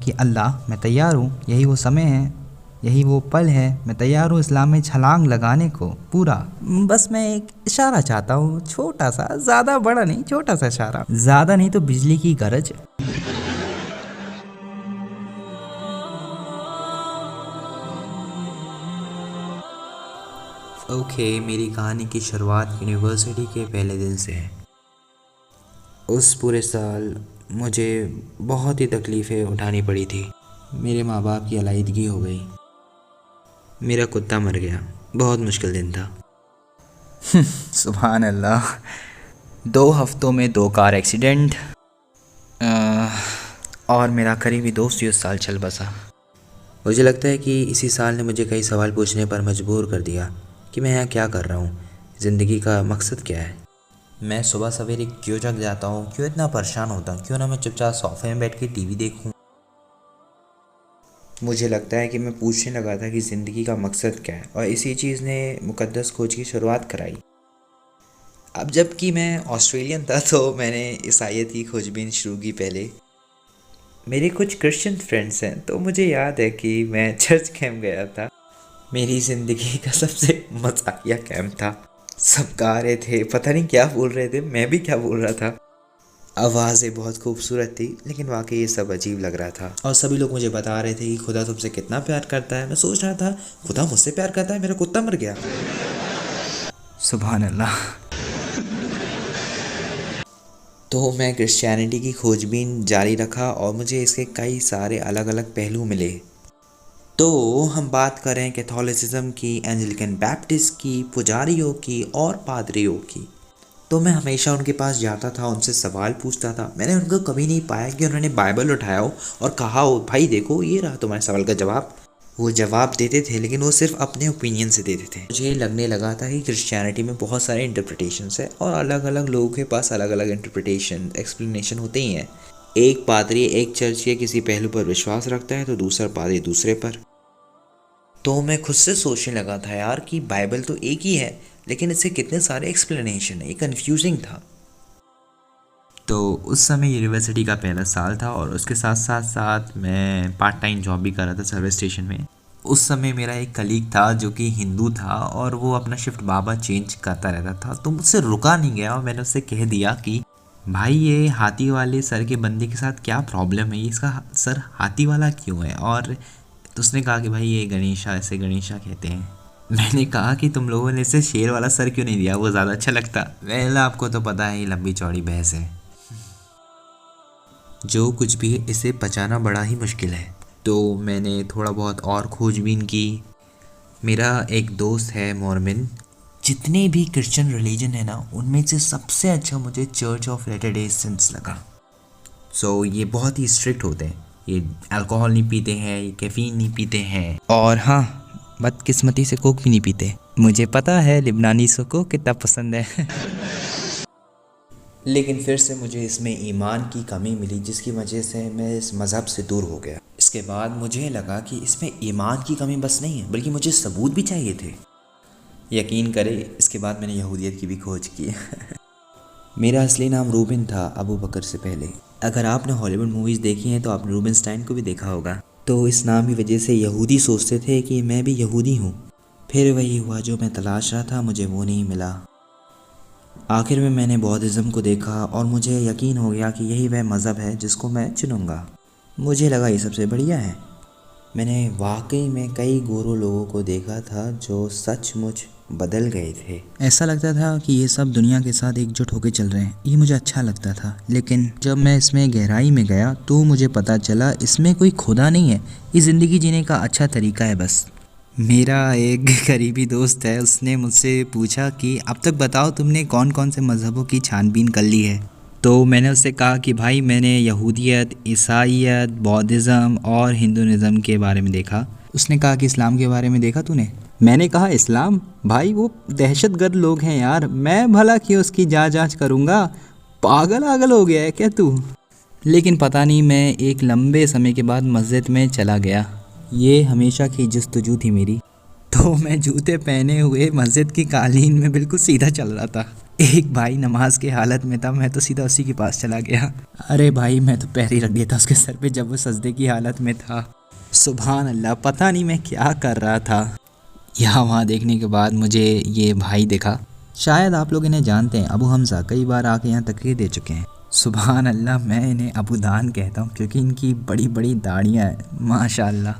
कि अल्लाह मैं तैयार हूँ, यही वो समय है, यही वो पल है, मैं तैयार हूँ इस्लाम में छलांग लगाने को पूरा। बस मैं एक इशारा चाहता हूँ, छोटा सा, ज़्यादा बड़ा नहीं, छोटा सा इशारा, ज़्यादा नहीं तो बिजली की गरज। मेरी कहानी की शुरुआत यूनिवर्सिटी के पहले दिन से है। उस पूरे साल मुझे बहुत ही तकलीफ़ें उठानी पड़ी थी। मेरे माँ बाप की अलहदगी हो गई, मेरा कुत्ता मर गया, बहुत मुश्किल दिन था। सुभान अल्लाह। 2 हफ्तों में 2 कार एक्सीडेंट, और मेरा करीबी दोस्त ही उस साल चल बसा। मुझे लगता है कि इसी साल ने मुझे कई सवाल पूछने पर मजबूर कर दिया कि मैं यहाँ क्या कर रहा हूँ, ज़िंदगी का मकसद क्या है। मैं सुबह सवेरे क्यों जग जाता हूँ, क्यों इतना परेशान होता हूँ, क्यों ना मैं चुपचाप सोफे में बैठ के टीवी देखूँ। मुझे लगता है कि मैं पूछने लगा था कि ज़िंदगी का मकसद क्या है, और इसी चीज़ ने मुकद्दस खोज की शुरुआत कराई। अब जबकि मैं ऑस्ट्रेलियन था तो मैंने ईसाईयत की खोजबीन शुरू की पहले। मेरे कुछ क्रिश्चियन फ्रेंड्स हैं, तो मुझे याद है कि मैं चर्च कैंप गया था। मेरी ज़िंदगी का सबसे मज़ाकिया कैंप था। सब गा रहे थे, पता नहीं क्या बोल रहे थे, मैं भी क्या बोल रहा था। आवाज़ें बहुत खूबसूरत थी, लेकिन वाकई ये सब अजीब लग रहा था। और सभी लोग मुझे बता रहे थे कि खुदा तुमसे कितना प्यार करता है। मैं सोच रहा था, खुदा मुझसे प्यार करता है, मेरा कुत्ता मर गया। सुभान अल्लाह। तो मैं क्रिश्चियनिटी की खोजबीन जारी रखा और मुझे इसके कई सारे अलग अलग पहलू मिले। तो हम बात करें कैथोलिसिज्म की, एंजेलिकन बैप्टिस्ट की, पुजारियों की और पादरियों की। तो मैं हमेशा उनके पास जाता था, उनसे सवाल पूछता था। मैंने उनको कभी नहीं पाया कि उन्होंने बाइबल उठाया हो और कहा हो, भाई देखो ये रहा तुम्हारे सवाल का जवाब। वो जवाब देते थे, लेकिन वो सिर्फ अपने ओपिनियन से देते थे। मुझे लगने लगा था कि क्रिश्चियनिटी में बहुत सारे इंटरप्रिटेशंस है और अलग अलग लोगों के पास अलग अलग इंटरप्रिटेशन, एक्सप्लेनेशन होते ही हैं। एक पादरी एक चर्च के किसी पहलू पर विश्वास रखता है तो दूसरा पादरी दूसरे पर। तो मैं खुद से सोचने लगा था यार कि बाइबल तो एक ही है, लेकिन इससे कितने सारे एक्सप्लेनेशन है, ये कन्फ्यूजिंग था। तो उस समय यूनिवर्सिटी का पहला साल था और उसके साथ साथ साथ मैं पार्ट टाइम जॉब भी कर रहा था सर्विस स्टेशन में। उस समय मेरा एक कलीग था जो कि हिंदू था और वो अपना शिफ्ट बाबा चेंज करता रहता था, तो मुझसे रुका नहीं गया और मैंने उससे कह दिया कि भाई ये हाथी वाले सर के बंदे के साथ क्या प्रॉब्लम है, ये इसका सर हाथी वाला क्यों है। और तो उसने कहा कि भाई ये गणेशा, ऐसे गणेशा कहते हैं। मैंने कहा कि तुम लोगों ने इसे शेर वाला सर क्यों नहीं दिया, वो ज़्यादा अच्छा लगता। वेल आपको तो पता है ये लंबी चौड़ी बहस है, जो कुछ भी इसे पचाना बड़ा ही मुश्किल है। तो मैंने थोड़ा बहुत और खोजबीन की। मेरा एक दोस्त है मोर्मन। जितने भी क्रिश्चियन रिलीजन है ना, उनमें से सबसे अच्छा मुझे Church of Latter Day Saints लगा। सो ये बहुत ही स्ट्रिक्ट होते हैं, ये अल्कोहल नहीं पीते हैं, ये कैफीन नहीं पीते हैं, और हाँ बदकिस्मती से कोक भी नहीं पीते। मुझे पता है लिबनानीसों को कितना पसंद है। लेकिन फिर से मुझे इसमें ईमान की कमी मिली, जिसकी वजह से मैं इस मज़हब से दूर हो गया। इसके बाद मुझे लगा कि इसमें ईमान की कमी बस नहीं है, बल्कि मुझे सबूत भी चाहिए थे। यकीन करें, इसके बाद मैंने यहूदियत की भी खोज की। मेरा असली नाम रूबिन था, अबू बकर से पहले। अगर आपने हॉलीवुड मूवीज़ देखी हैं तो आपने रूबिनस्टाइन को भी देखा होगा। तो इस नाम की वजह से यहूदी सोचते थे कि मैं भी यहूदी हूँ। फिर वही हुआ जो मैं तलाश रहा था, मुझे वो नहीं मिला। आखिर में मैंने बौद्धिज़्म को देखा और मुझे यकीन हो गया कि यही वह मज़हब है जिसको मैं चुनूँगा। मुझे लगा ये सबसे बढ़िया है। मैंने वाकई में कई गोरों लोगों को देखा था जो सचमुच बदल गए थे। ऐसा लगता था कि ये सब दुनिया के साथ एकजुट होकर चल रहे हैं, ये मुझे अच्छा लगता था। लेकिन जब मैं इसमें गहराई में गया तो मुझे पता चला इसमें कोई खुदा नहीं है, ये ज़िंदगी जीने का अच्छा तरीका है बस। मेरा एक करीबी दोस्त है, उसने मुझसे पूछा कि अब तक बताओ तुमने कौन कौन से मज़हबों की छानबीन कर ली है। तो मैंने उससे कहा कि भाई मैंने यहूदियत, ईसाईयत, बौद्धिज़्म और हिंदुइज़्म के बारे में देखा। उसने कहा कि इस्लाम के बारे में देखा तूने। मैंने कहा इस्लाम? भाई वो दहशतगर्द लोग हैं यार, मैं भला क्यों उसकी जांच करूँगा, पागल आगल हो गया है क्या तू। लेकिन पता नहीं, मैं एक लंबे समय के बाद मस्जिद में चला गया। ये हमेशा की जस्तजू थी मेरी। तो मैं जूते पहने हुए मस्जिद की कालीन में बिल्कुल सीधा चल रहा था। एक भाई नमाज के हालत में था, मैं तो सीधा उसी के पास चला गया। अरे भाई मैं तो पैर ही रख दिया था उसके सर पे जब वो सजदे की हालत में था। सुभान अल्लाह, पता नहीं मैं क्या कर रहा था। यहाँ वहाँ देखने के बाद मुझे ये भाई दिखा। शायद आप लोग इन्हें जानते हैं, अबू हमज़ा, कई बार आके यहाँ तकरीर दे चुके हैं। सुभान अल्लाह, मैं इन्हें अबू दान कहता हूँ क्योंकि इनकी बड़ी बड़ी दाढ़ियाँ हैं माशाल्लाह।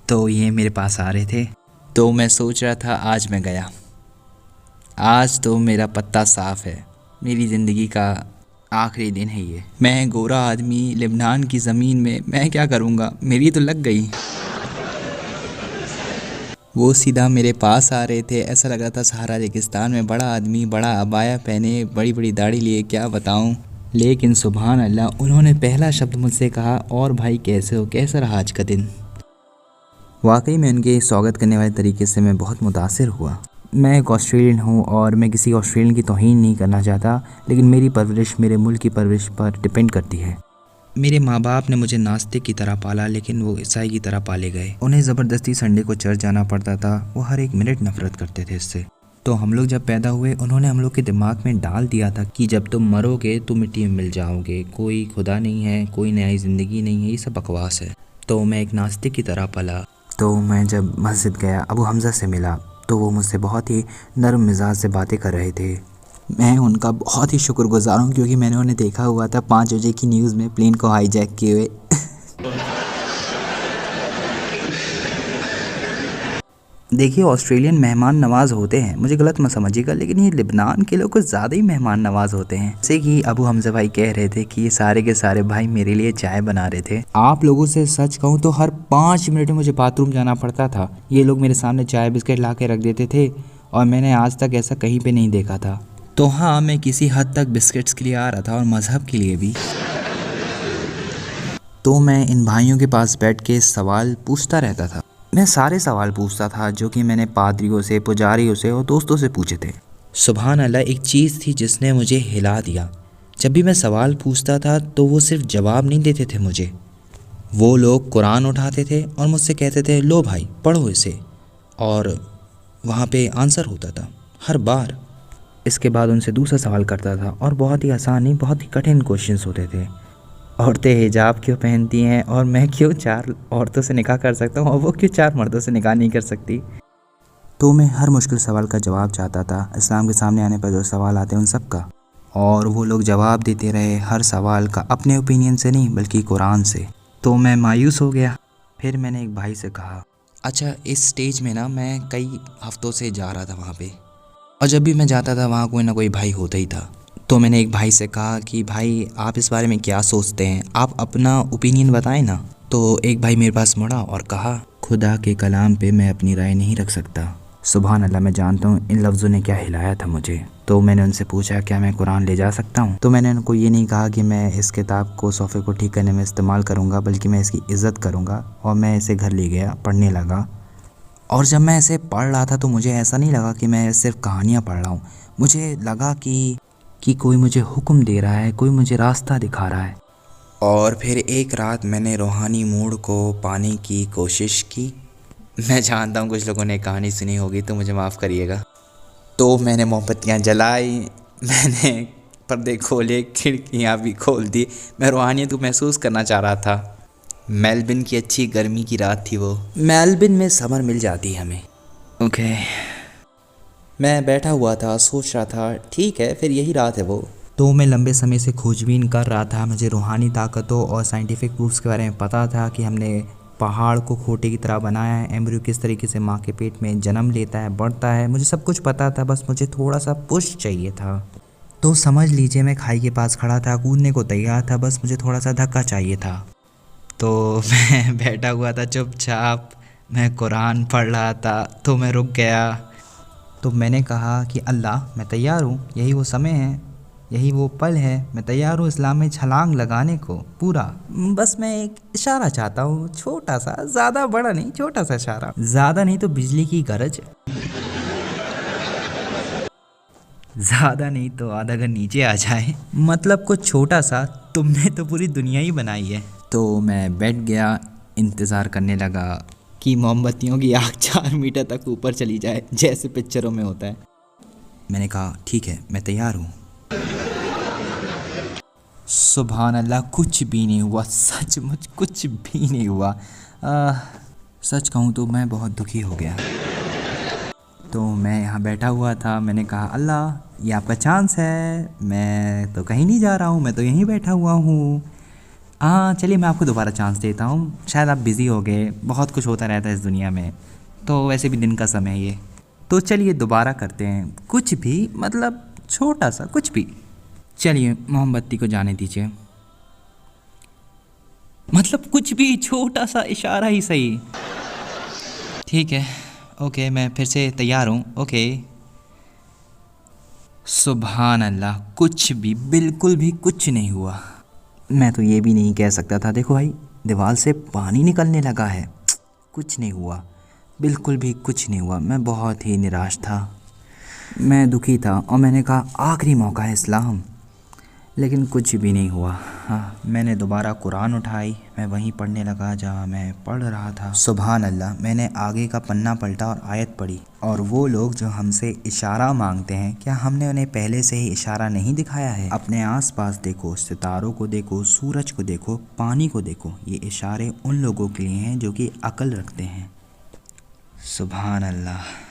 तो ये मेरे पास आ रहे थे, तो मैं सोच रहा था आज मैं गया, आज तो मेरा पत्ता साफ़ है, मेरी ज़िंदगी का आखिरी दिन है ये। मैं गोरा आदमी लेबनान की ज़मीन में मैं क्या करूँगा, मेरी तो लग गई। वो सीधा मेरे पास आ रहे थे, ऐसा लग रहा था सहारा रेगिस्तान में बड़ा आदमी, बड़ा अबाया पहने, बड़ी बड़ी दाढ़ी लिए, क्या बताऊँ। लेकिन सुभान अल्लाह, उन्होंने पहला शब्द मुझसे कहा, और भाई कैसे हो, कैसा रहा आज का दिन। वाकई में उनके स्वागत करने वाले तरीके से मैं बहुत मुतासिर हुआ। मैं एक ऑस्ट्रेलियन हूँ और मैं किसी ऑस्ट्रेलियन की तौहीन नहीं करना चाहता, लेकिन मेरी परवरिश मेरे मुल्क की परवरिश पर डिपेंड करती है। मेरे माँ बाप ने मुझे नास्तिक की तरह पाला, लेकिन वो ईसाई की तरह पाले गए। उन्हें ज़बरदस्ती संडे को चर्च जाना पड़ता था, वो हर एक मिनट नफरत करते थे इससे। तो हम लोग जब पैदा हुए, उन्होंने हम लोग के दिमाग में डाल दिया था कि जब तुम मरोगे तो मिट्टी में मिल जाओगे, कोई खुदा नहीं है, कोई नई ज़िंदगी नहीं है, ये सब बकवास है। तो मैं एक नास्तिक की तरह पला। तो मैं जब मस्जिद गया, अबू हमज़ा से मिला, तो वो मुझसे बहुत ही नरम मिजाज से बातें कर रहे थे। मैं उनका बहुत ही शुक्रगुजार हूँ क्योंकि मैंने उन्हें देखा हुआ था 5 बजे की न्यूज़ में प्लेन को हाईजैक किए हुए। देखिए, ऑस्ट्रेलियन मेहमान नवाज होते हैं, मुझे गलत मत समझिएगा, लेकिन ये लेबनान के लोग कुछ ज़्यादा ही मेहमान नवाज होते हैं। जैसे कि अबू हमज़ा भाई कह रहे थे कि ये सारे के सारे भाई मेरे लिए चाय बना रहे थे। आप लोगों से सच कहूँ तो हर 5 मिनट में मुझे बाथरूम जाना पड़ता था। ये लोग मेरे सामने चाय बिस्किट ला के रख देते थे और मैंने आज तक ऐसा कहीं पर नहीं देखा था। तो हाँ, मैं किसी हद तक बिस्किट्स के लिए आ रहा था और मज़हब के लिए भी। तो मैं इन भाइयों के पास बैठ के सवाल पूछता रहता था। मैं सारे सवाल पूछता था जो कि मैंने पादरियों से, पुजारियों से और दोस्तों से पूछे थे। सुभान अल्लाह, एक चीज़ थी जिसने मुझे हिला दिया। जब भी मैं सवाल पूछता था तो वो सिर्फ जवाब नहीं देते थे मुझे। वो लोग कुरान उठाते थे और मुझसे कहते थे, लो भाई पढ़ो इसे, और वहाँ पे आंसर होता था हर बार। इसके बाद उनसे दूसरा सवाल करता था और बहुत ही आसान नहीं, बहुत ही कठिन क्वेश्चंस होते थे। औरतें हिजाब क्यों पहनती हैं, और मैं क्यों 4 औरतों से निकाह कर सकता हूँ और वो क्यों 4 मर्दों से निकाह नहीं कर सकती। तो मैं हर मुश्किल सवाल का जवाब चाहता था, इस्लाम के सामने आने पर जो सवाल आते हैं उन सब का। और वो लोग जवाब देते रहे हर सवाल का अपने ओपिनियन से नहीं बल्कि कुरान से। तो मैं मायूस हो गया। फिर मैंने एक भाई से कहा, अच्छा इस स्टेज में ना मैं कई हफ्तों से जा रहा था वहाँ पे, और जब भी मैं जाता था वहाँ कोई ना कोई भाई होता ही था। तो मैंने एक भाई से कहा कि भाई आप इस बारे में क्या सोचते हैं, आप अपना ओपिनियन बताएं ना। तो एक भाई मेरे पास मुड़ा और कहा, खुदा के कलाम पे मैं अपनी राय नहीं रख सकता। सुभान अल्लाह, मैं जानता हूँ इन लफ्ज़ों ने क्या हिलाया था मुझे। तो मैंने उनसे पूछा, क्या मैं कुरान ले जा सकता हूँ। तो मैंने उनको ये नहीं कहा कि मैं इस किताब को सोफ़े को ठीक करने में इस्तेमाल करूँगा, बल्कि मैं इसकी इज़्ज़त करूँगा। और मैं इसे घर ले गया, पढ़ने लगा। और जब मैं इसे पढ़ रहा था तो मुझे ऐसा नहीं लगा कि मैं सिर्फ कहानियाँ पढ़ रहा हूँ। मुझे लगा कि कोई मुझे हुक्म दे रहा है, कोई मुझे रास्ता दिखा रहा है। और फिर एक रात मैंने रूहानी मूड को पाने की कोशिश की। मैं जानता हूँ कुछ लोगों ने कहानी सुनी होगी तो मुझे माफ़ करिएगा। तो मैंने मोमबत्तियाँ जलाई, मैंने पर्दे खोले, खिड़कियाँ भी खोल दी। मैं रूहानियत को महसूस करना चाह रहा था। मेलबर्न की अच्छी गर्मी की रात थी वो। मेलबर्न में समर मिल जाती है हमें। ओके, मैं बैठा हुआ था, सोच रहा था ठीक है फिर यही रात है वो। तो मैं लंबे समय से खोजबीन कर रहा था। मुझे रूहानी ताकतों और साइंटिफिक प्रूफ्स के बारे में पता था कि हमने पहाड़ को खोटे की तरह बनाया है, एम्ब्रियो किस तरीके से माँ के पेट में जन्म लेता है, बढ़ता है, मुझे सब कुछ पता था। बस मुझे थोड़ा सा पुश चाहिए था। तो समझ लीजिए मैं खाई के पास खड़ा था, कूदने को तैयार था, बस मुझे थोड़ा सा धक्का चाहिए था। तो मैं बैठा हुआ था चुपचाप, मैं कुरान पढ़ रहा था। तो मैं रुक गया। तो मैंने कहा कि अल्लाह मैं तैयार हूँ, यही वो समय है, यही वो पल है, मैं तैयार हूँ इस्लाम में छलांग लगाने को पूरा। बस मैं एक इशारा चाहता हूँ, छोटा सा, ज़्यादा बड़ा नहीं, छोटा सा इशारा, ज़्यादा नहीं तो बिजली की गरज, ज़्यादा नहीं तो आधा घर नीचे आ जाए, मतलब कुछ छोटा सा। तुमने तो पूरी दुनिया ही बनाई है। तो मैं बैठ गया, इंतज़ार करने लगा कि मोमबत्तियों की आग 4 मीटर तक ऊपर चली जाए जैसे पिक्चरों में होता है। मैंने कहा ठीक है, मैं तैयार हूँ। सुभान अल्लाह, कुछ भी नहीं हुआ, सचमुच कुछ भी नहीं हुआ। सच कहूँ तो मैं बहुत दुखी हो गया। तो मैं यहाँ बैठा हुआ था, मैंने कहा अल्लाह ये आपका चांस है, मैं तो कहीं नहीं जा रहा हूँ, मैं तो यहीं बैठा हुआ हूँ। हाँ चलिए मैं आपको दोबारा चांस देता हूँ, शायद आप बिज़ी हो गए, बहुत कुछ होता रहता है इस दुनिया में, तो वैसे भी दिन का समय है ये, तो चलिए दोबारा करते हैं, कुछ भी मतलब छोटा सा कुछ भी। चलिए मोमबत्ती को जाने दीजिए, मतलब कुछ भी छोटा सा इशारा ही सही। ठीक है, ओके मैं फिर से तैयार हूँ, ओके। सुभान अल्लाह, कुछ भी, बिल्कुल भी कुछ नहीं हुआ। मैं तो ये भी नहीं कह सकता था, देखो भाई दीवार से पानी निकलने लगा है, कुछ नहीं हुआ, बिल्कुल भी कुछ नहीं हुआ। मैं बहुत ही निराश था, मैं दुखी था और मैंने कहा आखिरी मौका है इस्लाम, लेकिन कुछ भी नहीं हुआ। हाँ, मैंने दोबारा कुरान उठाई, मैं वहीं पढ़ने लगा जहाँ मैं पढ़ रहा था। सुभान अल्लाह, मैंने आगे का पन्ना पलटा और आयत पढ़ी, और वो लोग जो हमसे इशारा मांगते हैं, क्या हमने उन्हें पहले से ही इशारा नहीं दिखाया है? अपने आसपास देखो, सितारों को देखो, सूरज को देखो, पानी को देखो, ये इशारे उन लोगों के लिए हैं जो कि अक्ल रखते हैं। सुभान अल्लाह।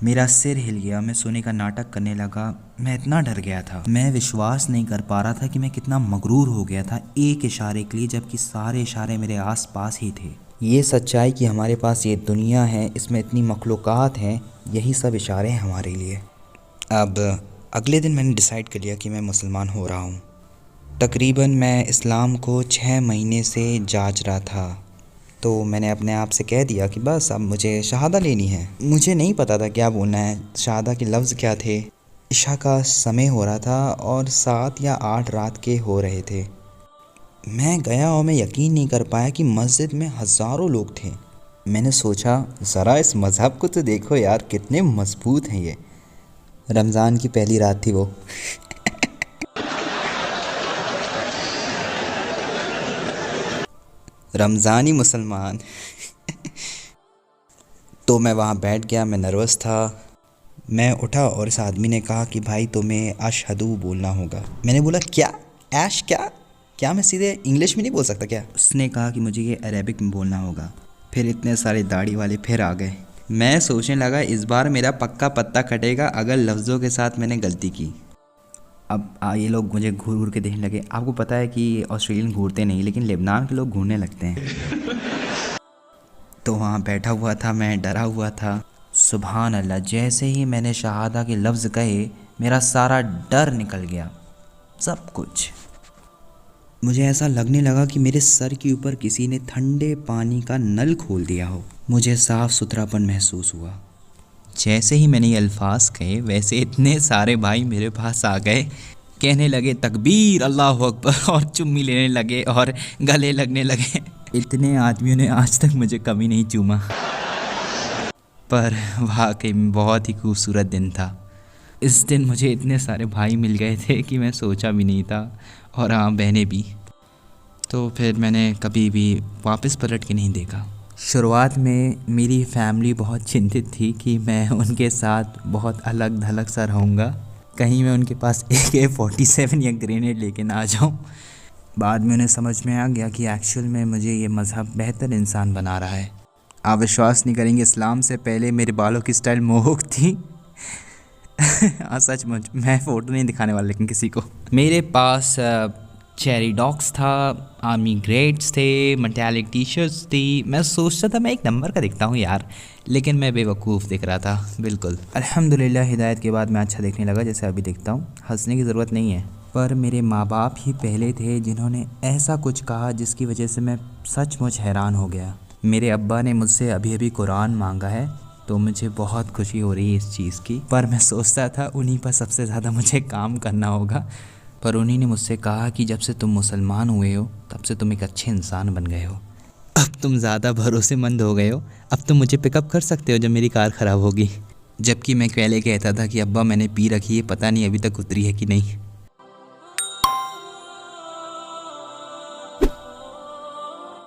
मेरा सिर हिल गया, मैं सोने का नाटक करने लगा, मैं इतना डर गया था, मैं विश्वास नहीं कर पा रहा था कि मैं कितना मगरूर हो गया था एक इशारे के लिए, जबकि सारे इशारे मेरे आसपास ही थे। ये सच्चाई कि हमारे पास ये दुनिया है, इसमें इतनी मखलूक़ात हैं, यही सब इशारे हैं हमारे लिए। अब अगले दिन मैंने डिसाइड कर लिया कि मैं मुसलमान हो रहा हूँ। तकरीबन मैं इस्लाम को 6 महीने से जांच रहा था, तो मैंने अपने आप से कह दिया कि बस अब मुझे शहादा लेनी है। मुझे नहीं पता था क्या बोलना है, शहादा के लफ्ज़ क्या थे। इशा का समय हो रहा था और 7 या 8 रात के हो रहे थे। मैं गया और मैं यकीन नहीं कर पाया कि मस्जिद में हज़ारों लोग थे। मैंने सोचा ज़रा इस मज़हब को तो देखो यार, कितने मजबूत हैं ये। रमज़ान की पहली रात थी वो। रमज़ानी मुसलमान। तो मैं वहाँ बैठ गया, मैं नर्वस था। मैं उठा और इस आदमी ने कहा कि भाई तुम्हें अशहदु बोलना होगा। मैंने बोला क्या ऐश, क्या मैं सीधे इंग्लिश में नहीं बोल सकता क्या? उसने कहा कि मुझे ये अरेबिक में बोलना होगा। फिर इतने सारे दाढ़ी वाले फिर आ गए। मैं सोचने लगा इस बार मेरा पक्का पत्ता कटेगा अगर लफ्ज़ों के साथ मैंने गलती की। अब ये लोग मुझे घूर घूर के देखने लगे। आपको पता है कि ऑस्ट्रेलियन घूरते नहीं, लेकिन लेबनान के लोग घूरने लगते हैं। तो वहाँ बैठा हुआ था, मैं डरा हुआ था। सुभान अल्लाह, जैसे ही मैंने शहादा के लफ्ज़ कहे मेरा सारा डर निकल गया, सब कुछ। मुझे ऐसा लगने लगा कि मेरे सर के ऊपर किसी ने ठंडे पानी का नल खोल दिया हो। मुझे साफ़ सुथरापन महसूस हुआ। जैसे ही मैंने ये अल्फाज कहे वैसे इतने सारे भाई मेरे पास आ गए, कहने लगे तकबीर अल्लाह अकबर, और चुम्मी लेने लगे और गले लगने लगे। इतने आदमियों ने आज तक मुझे कभी नहीं चूमा। पर वाकई में बहुत ही खूबसूरत दिन था। इस दिन मुझे इतने सारे भाई मिल गए थे कि मैं सोचा भी नहीं था, और हाँ बहनें भी। तो फिर मैंने कभी भी वापस पलट के नहीं देखा। शुरुआत में मेरी फैमिली बहुत चिंतित थी कि मैं उनके साथ बहुत अलग थलग सा रहूँगा, कहीं मैं उनके पास AK-47 या ग्रेनेड लेके ना आ जाऊँ। बाद में उन्हें समझ में आ गया कि एक्चुअल में मुझे ये मज़हब बेहतर इंसान बना रहा है। आप विश्वास नहीं करेंगे, इस्लाम से पहले मेरे बालों की स्टाइल मोहक थी। सचमुच, मैं फ़ोटो नहीं दिखाने वाला लेकिन किसी को। मेरे पास चेरी डॉग्स था, आर्मी ग्रेड्स थे, मेटालिक टी शर्ट्स थी। मैं सोचता था मैं एक नंबर का दिखता हूँ यार, लेकिन मैं बेवकूफ़ दिख रहा था बिल्कुल। अल्हम्दुलिल्लाह, हिदायत के बाद मैं अच्छा दिखने लगा जैसे अभी दिखता हूँ। हंसने की ज़रूरत नहीं है। पर मेरे माँ बाप ही पहले थे जिन्होंने ऐसा कुछ कहा जिसकी वजह से मैं सचमुच हैरान हो गया। मेरे अब्बा ने मुझसे अभी अभी कुरान मांगा है, तो मुझे बहुत खुशी हो रही है इस चीज़ की। पर मैं सोचता था उन्हीं पर सबसे ज़्यादा मुझे काम करना होगा। पर उन्हीं ने मुझसे कहा कि जब से तुम मुसलमान हुए हो तब से तुम एक अच्छे इंसान बन गए हो, अब तुम ज़्यादा भरोसेमंद हो गए हो, अब तुम मुझे पिकअप कर सकते हो जब मेरी कार ख़राब होगी। जबकि मैं पहले कहता था कि अब्बा मैंने पी रखी है, पता नहीं अभी तक उतरी है कि नहीं।